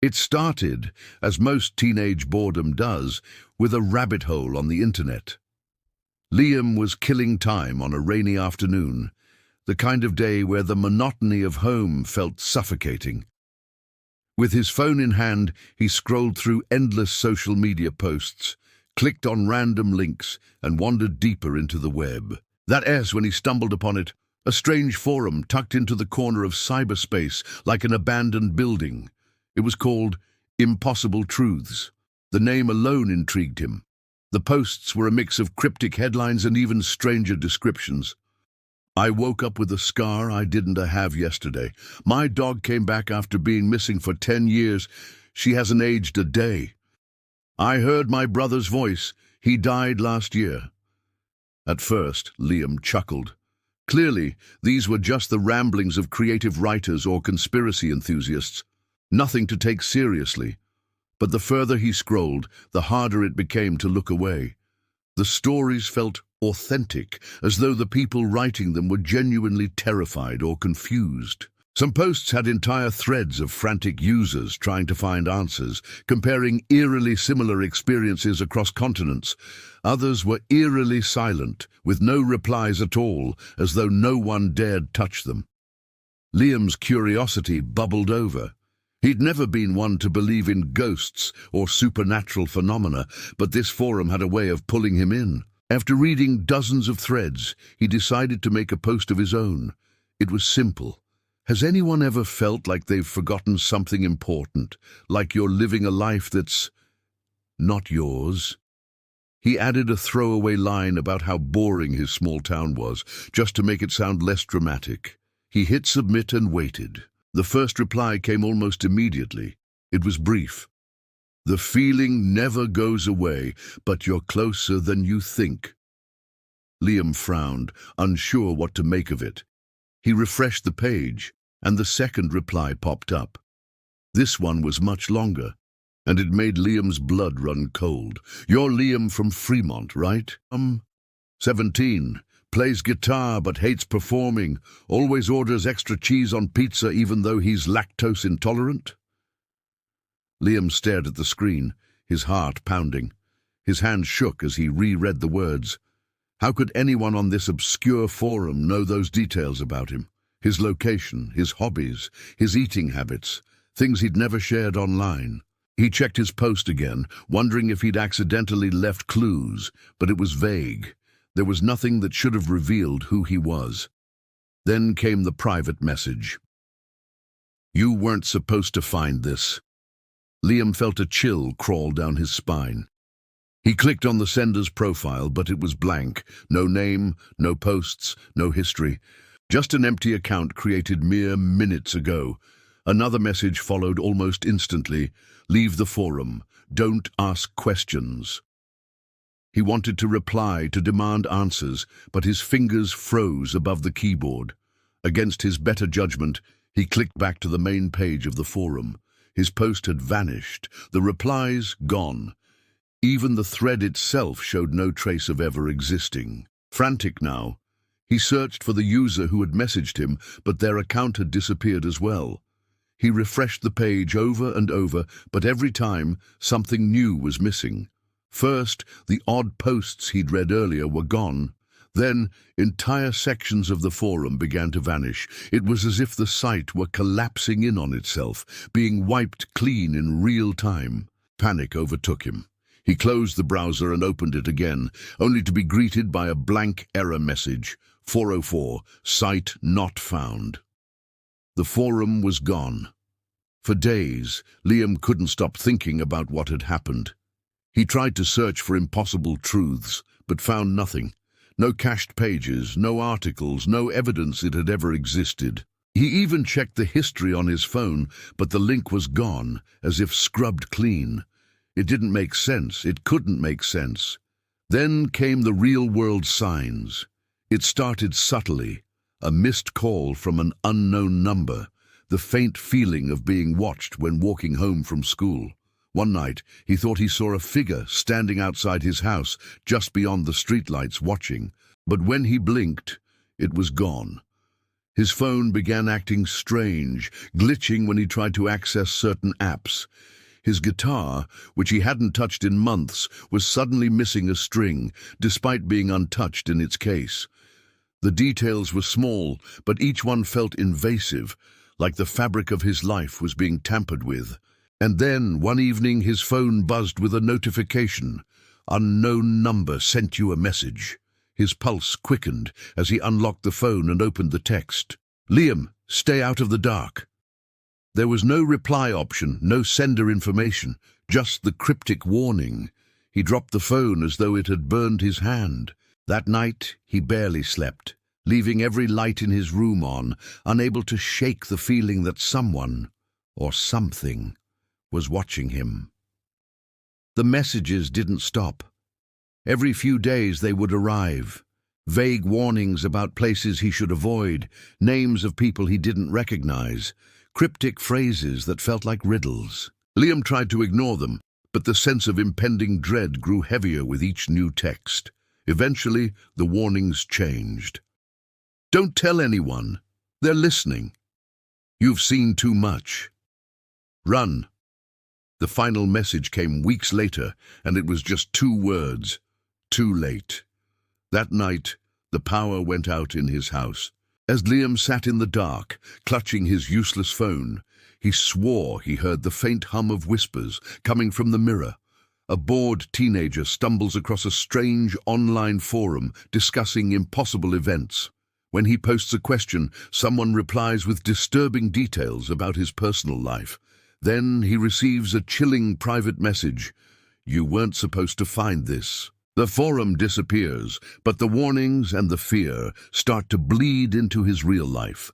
It started, as most teenage boredom does, with a rabbit hole on the internet. Liam was killing time on a rainy afternoon, the kind of day where the monotony of home felt suffocating. With his phone in hand, he scrolled through endless social media posts, clicked on random links, and wandered deeper into the web. That when he stumbled upon it, a strange forum tucked into the corner of cyberspace like an abandoned building. It was called Impossible Truths. The name alone intrigued him. The posts were a mix of cryptic headlines and even stranger descriptions. I woke up with a scar I didn't have yesterday. My dog came back after being missing for 10 years. She hasn't aged a day. I heard my brother's voice. He died last year. At first, Liam chuckled. Clearly, these were just the ramblings of creative writers or conspiracy enthusiasts. Nothing to take seriously. But the further he scrolled, the harder it became to look away. The stories felt authentic, as though the people writing them were genuinely terrified or confused. Some posts had entire threads of frantic users trying to find answers, comparing eerily similar experiences across continents. Others were eerily silent, with no replies at all, as though no one dared touch them. Liam's curiosity bubbled over. He'd never been one to believe in ghosts or supernatural phenomena, but this forum had a way of pulling him in. After reading dozens of threads, he decided to make a post of his own. It was simple. Has anyone ever felt like they've forgotten something important, like you're living a life that's not yours? He added a throwaway line about how boring his small town was, just to make it sound less dramatic. He hit submit and waited. The first reply came almost immediately. It was brief. The feeling never goes away, but you're closer than you think. Liam frowned, unsure what to make of it. He refreshed the page, and the second reply popped up. This one was much longer, and it made Liam's blood run cold. You're Liam from Fremont, right? 17. Plays guitar but hates performing. Always orders extra cheese on pizza even though he's lactose intolerant. Liam stared at the screen, his heart pounding. His hand shook as he reread the words. How could anyone on this obscure forum know those details about him? His location, his hobbies, his eating habits, things he'd never shared online. He checked his post again, wondering if he'd accidentally left clues, but it was vague. There was nothing that should have revealed who he was. Then came the private message. You weren't supposed to find this. Liam felt a chill crawl down his spine. He clicked on the sender's profile, but it was blank. No name, no posts, no history. Just an empty account created mere minutes ago. Another message followed almost instantly. Leave the forum. Don't ask questions. He wanted to reply, to demand answers, but his fingers froze above the keyboard. Against his better judgment, he clicked back to the main page of the forum. His post had vanished, the replies gone. Even the thread itself showed no trace of ever existing. Frantic now, he searched for the user who had messaged him, but their account had disappeared as well. He refreshed the page over and over, but every time, something new was missing. First, the odd posts he'd read earlier were gone. Then, entire sections of the forum began to vanish. It was as if the site were collapsing in on itself, being wiped clean in real time. Panic overtook him. He closed the browser and opened it again, only to be greeted by a blank error message. 404, site not found. The forum was gone. For days, Liam couldn't stop thinking about what had happened. He tried to search for impossible truths, but found nothing. No cached pages, no articles, no evidence it had ever existed. He even checked the history on his phone, but the link was gone, as if scrubbed clean. It didn't make sense. It couldn't make sense. Then came the real-world signs. It started subtly, a missed call from an unknown number, the faint feeling of being watched when walking home from school. One night, he thought he saw a figure standing outside his house, just beyond the streetlights watching. But when he blinked, it was gone. His phone began acting strange, glitching when he tried to access certain apps. His guitar, which he hadn't touched in months, was suddenly missing a string, despite being untouched in its case. The details were small, but each one felt invasive, like the fabric of his life was being tampered with. And then, one evening, his phone buzzed with a notification. "Unknown number sent you a message." His pulse quickened as he unlocked the phone and opened the text. "Liam, stay out of the dark." There was no reply option, no sender information, just the cryptic warning. He dropped the phone as though it had burned his hand. That night, he barely slept, leaving every light in his room on, unable to shake the feeling that someone, or something, was watching him. The messages didn't stop. Every few days they would arrive. Vague warnings about places he should avoid, names of people he didn't recognize, cryptic phrases that felt like riddles. Liam tried to ignore them, but the sense of impending dread grew heavier with each new text. Eventually, the warnings changed. "Don't tell anyone. They're listening. You've seen too much. Run." The final message came weeks later, and it was just 2 words. Too late. That night, the power went out in his house. As Liam sat in the dark, clutching his useless phone, he swore he heard the faint hum of whispers coming from the mirror. A bored teenager stumbles across a strange online forum discussing impossible events. When he posts a question, someone replies with disturbing details about his personal life. Then he receives a chilling private message. "You weren't supposed to find this." The forum disappears, but the warnings and the fear start to bleed into his real life.